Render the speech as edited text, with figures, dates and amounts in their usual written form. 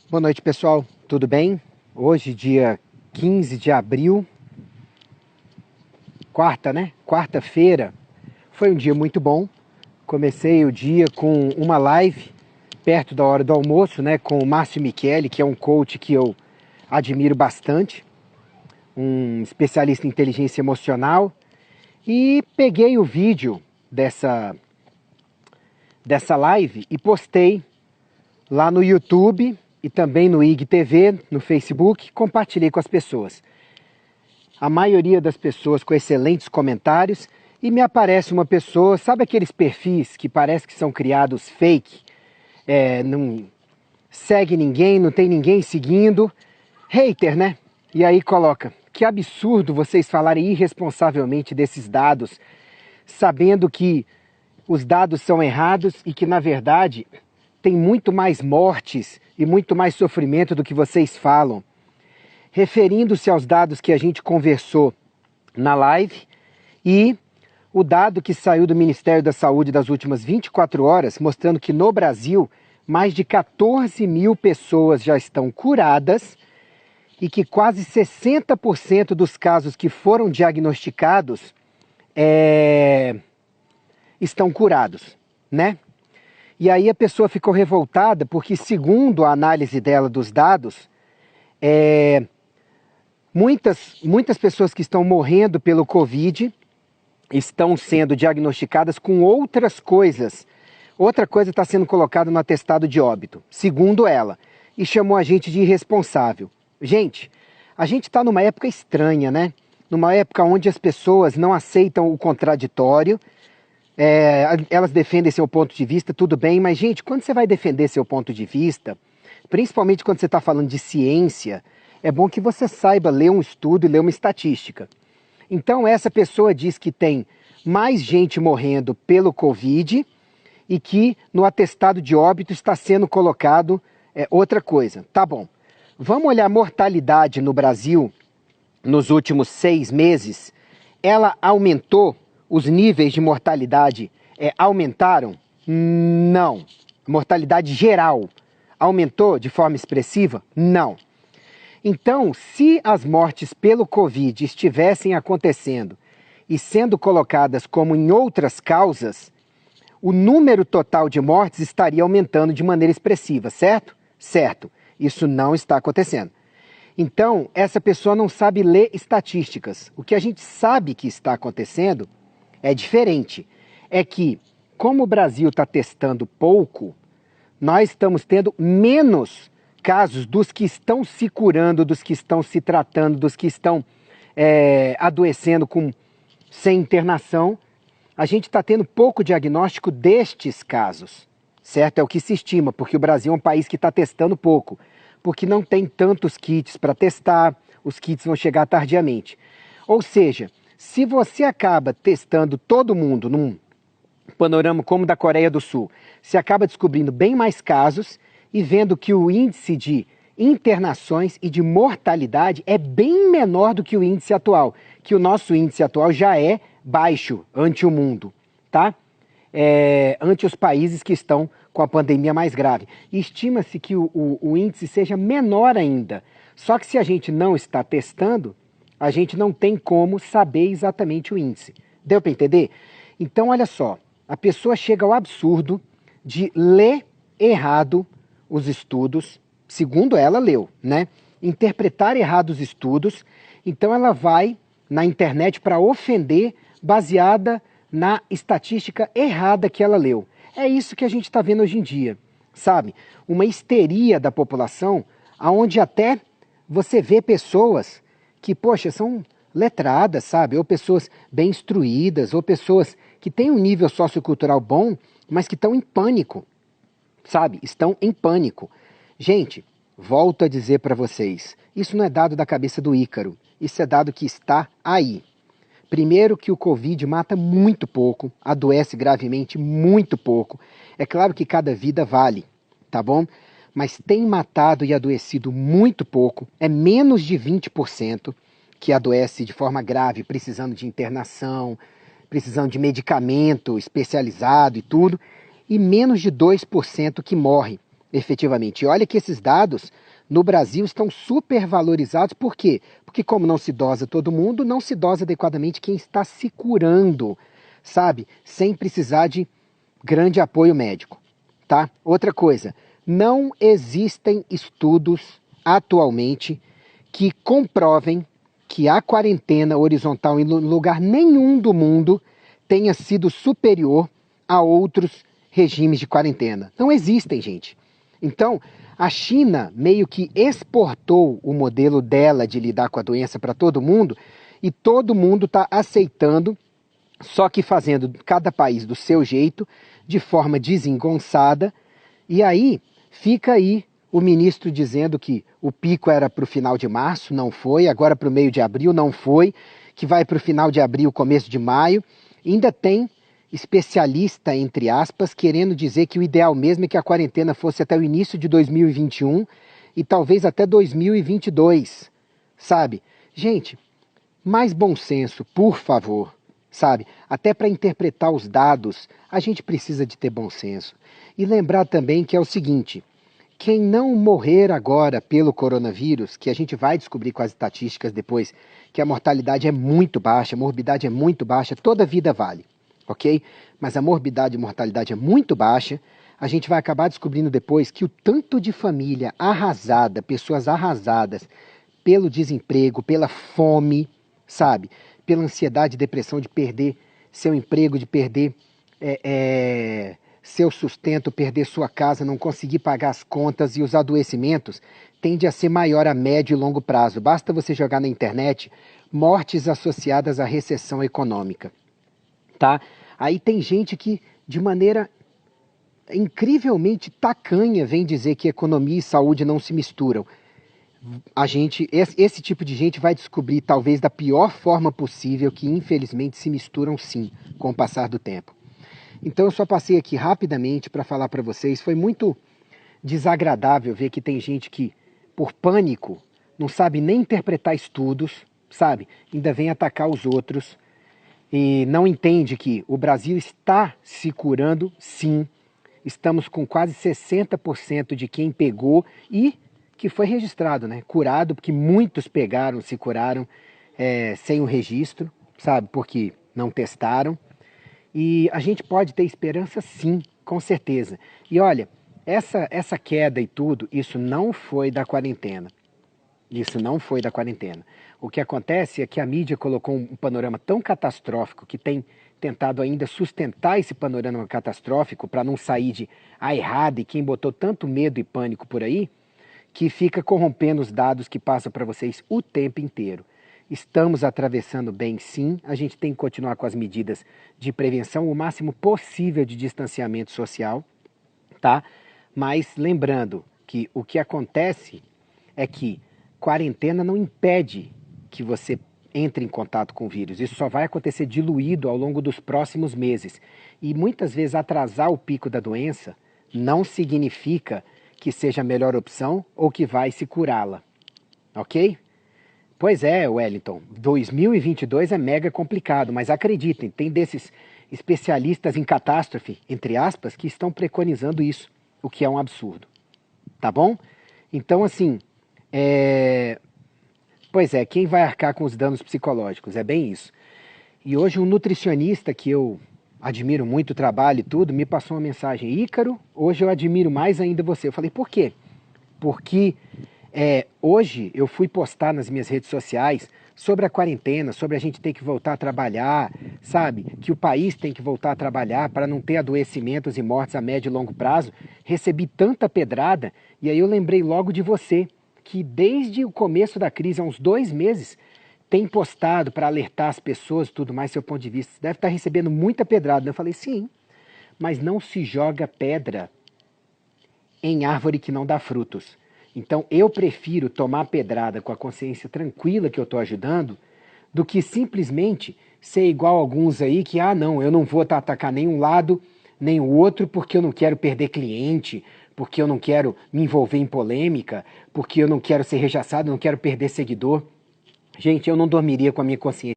Boa noite, pessoal. Tudo bem? Hoje, dia 15 de abril, quarta, né? Quarta-feira. Foi um dia muito bom. Comecei o dia com uma live perto da hora do almoço, né? Com o Márcio Micheli, que é um coach que eu admiro bastante, um especialista em inteligência emocional. E peguei o vídeo dessa live e postei lá no YouTube e também no IGTV, no Facebook, compartilhei com as pessoas. A maioria das pessoas com excelentes comentários e me aparece uma pessoa, sabe aqueles perfis que parece que são criados fake, não segue ninguém, não tem ninguém seguindo, hater, né? E aí coloca, que absurdo vocês falarem irresponsavelmente desses dados, sabendo que os dados são errados e que na verdade tem muito mais mortes e muito mais sofrimento do que vocês falam. Referindo-se aos dados que a gente conversou na live e o dado que saiu do Ministério da Saúde das últimas 24 horas, mostrando que no Brasil mais de 14 mil pessoas já estão curadas e que quase 60% dos casos que foram diagnosticados estão curados, né? E aí a pessoa ficou revoltada porque, segundo a análise dela dos dados, muitas pessoas que estão morrendo pelo Covid estão sendo diagnosticadas com outras coisas. Outra coisa está sendo colocada no atestado de óbito, segundo ela, e chamou a gente de irresponsável. Gente, a gente está numa época estranha, né? Numa época onde as pessoas não aceitam o contraditório. Elas defendem seu ponto de vista, tudo bem, mas, gente, quando você vai defender seu ponto de vista, principalmente quando você está falando de ciência, é bom que você saiba ler um estudo e ler uma estatística. Então, essa pessoa diz que tem mais gente morrendo pelo Covid e que no atestado de óbito está sendo colocado outra coisa. Tá bom. Vamos olhar a mortalidade no Brasil nos últimos 6 meses. Ela aumentou? Os níveis de mortalidade aumentaram? Não. Mortalidade geral aumentou de forma expressiva? Não. Então, se as mortes pelo Covid estivessem acontecendo e sendo colocadas como em outras causas, o número total de mortes estaria aumentando de maneira expressiva, certo? Certo. Isso não está acontecendo. Então, essa pessoa não sabe ler estatísticas. O que a gente sabe que está acontecendo é diferente. É que, como o Brasil está testando pouco, nós estamos tendo menos casos dos que estão se curando, dos que estão se tratando, dos que estão adoecendo sem internação. A gente está tendo pouco diagnóstico destes casos, certo? É o que se estima, porque o Brasil é um país que está testando pouco, porque não tem tantos kits para testar, os kits vão chegar tardiamente. Ou seja, se você acaba testando todo mundo num panorama como o da Coreia do Sul, você acaba descobrindo bem mais casos e vendo que o índice de internações e de mortalidade é bem menor do que o índice atual, que o nosso índice atual já é baixo ante o mundo, tá? Ante os países que estão com a pandemia mais grave. Estima-se que o índice seja menor ainda. Só que se a gente não está testando, a gente não tem como saber exatamente o índice. Deu para entender? Então, olha só, a pessoa chega ao absurdo de ler errado os estudos, segundo ela leu, né? Interpretar errado os estudos, então ela vai na internet para ofender baseada na estatística errada que ela leu. É isso que a gente está vendo hoje em dia, sabe? Uma histeria da população, onde até você vê pessoas que, poxa, são letradas, sabe? Ou pessoas bem instruídas, ou pessoas que têm um nível sociocultural bom, mas que estão em pânico, sabe? Estão em pânico. Gente, volto a dizer para vocês, isso não é dado da cabeça do Ícaro, isso é dado que está aí. Primeiro que o Covid mata muito pouco, adoece gravemente muito pouco. É claro que cada vida vale, tá bom? Mas tem matado e adoecido muito pouco, é menos de 20% que adoece de forma grave, precisando de internação, precisando de medicamento especializado e tudo, e menos de 2% que morre efetivamente. E olha que esses dados no Brasil estão supervalorizados. Por quê? Porque como não se dosa todo mundo, não se dosa adequadamente quem está se curando, sabe? Sem precisar de grande apoio médico, tá? Outra coisa, não existem estudos atualmente que comprovem que a quarentena horizontal em lugar nenhum do mundo tenha sido superior a outros regimes de quarentena. Não existem, gente. Então, a China meio que exportou o modelo dela de lidar com a doença para todo mundo e todo mundo está aceitando, só que fazendo cada país do seu jeito, de forma desengonçada. E aí, fica aí o ministro dizendo que o pico era para o final de março, não foi, agora para o meio de abril, não foi, que vai para o final de abril, começo de maio. Ainda tem especialista, entre aspas, querendo dizer que o ideal mesmo é que a quarentena fosse até o início de 2021 e talvez até 2022, sabe? Gente, mais bom senso, por favor, sabe? Até para interpretar os dados, a gente precisa de ter bom senso. E lembrar também que é o seguinte, quem não morrer agora pelo coronavírus, que a gente vai descobrir com as estatísticas depois, que a mortalidade é muito baixa, a morbidade é muito baixa, toda vida vale, ok? Mas a morbidade e mortalidade é muito baixa, a gente vai acabar descobrindo depois que o tanto de família arrasada, pessoas arrasadas pelo desemprego, pela fome, sabe? Pela ansiedade e depressão de perder seu emprego, de perder seu sustento, perder sua casa, não conseguir pagar as contas e os adoecimentos, tende a ser maior a médio e longo prazo. Basta você jogar na internet mortes associadas à recessão econômica, tá? Aí tem gente que, de maneira incrivelmente tacanha, vem dizer que economia e saúde não se misturam. Esse tipo de gente vai descobrir, talvez da pior forma possível, que infelizmente se misturam sim, com o passar do tempo. Então eu só passei aqui rapidamente para falar para vocês, foi muito desagradável ver que tem gente que, por pânico, não sabe nem interpretar estudos, sabe? Ainda vem atacar os outros e não entende que o Brasil está se curando sim. Estamos com quase 60% de quem pegou e que foi registrado, né? Curado, porque muitos pegaram, se curaram sem o registro, sabe? Porque não testaram. E a gente pode ter esperança sim, com certeza. E olha, essa queda e tudo, isso não foi da quarentena. Isso não foi da quarentena. O que acontece é que a mídia colocou um panorama tão catastrófico que tem tentado ainda sustentar esse panorama catastrófico para não sair de errado e quem botou tanto medo e pânico por aí, que fica corrompendo os dados que passam para vocês o tempo inteiro. Estamos atravessando bem sim, a gente tem que continuar com as medidas de prevenção, o máximo possível de distanciamento social, tá? Mas lembrando que o que acontece é que quarentena não impede que você entre em contato com o vírus. Isso só vai acontecer diluído ao longo dos próximos meses. E muitas vezes atrasar o pico da doença não significa que seja a melhor opção ou que vai se curá-la, ok? Pois é, Wellington, 2022 é mega complicado, mas acreditem, tem desses especialistas em catástrofe, entre aspas, que estão preconizando isso, o que é um absurdo, tá bom? Então, assim, pois é, quem vai arcar com os danos psicológicos? É bem isso. E hoje um nutricionista que eu admiro muito o trabalho e tudo, me passou uma mensagem: Ícaro, hoje eu admiro mais ainda você. Eu falei, por quê? Porque hoje eu fui postar nas minhas redes sociais sobre a quarentena, sobre a gente ter que voltar a trabalhar, sabe? Que o país tem que voltar a trabalhar para não ter adoecimentos e mortes a médio e longo prazo. Recebi tanta pedrada e aí eu lembrei logo de você, que desde o começo da crise, há uns 2 meses, tem postado para alertar as pessoas e tudo mais, seu ponto de vista. Você deve estar recebendo muita pedrada. Eu falei, sim, mas não se joga pedra em árvore que não dá frutos. Então eu prefiro tomar pedrada com a consciência tranquila que eu estou ajudando, do que simplesmente ser igual a alguns aí que, não, eu não vou atacar nenhum lado, nem o outro, porque eu não quero perder cliente, porque eu não quero me envolver em polêmica, porque eu não quero ser rechaçado, eu não quero perder seguidor. Gente, eu não dormiria com a minha consciência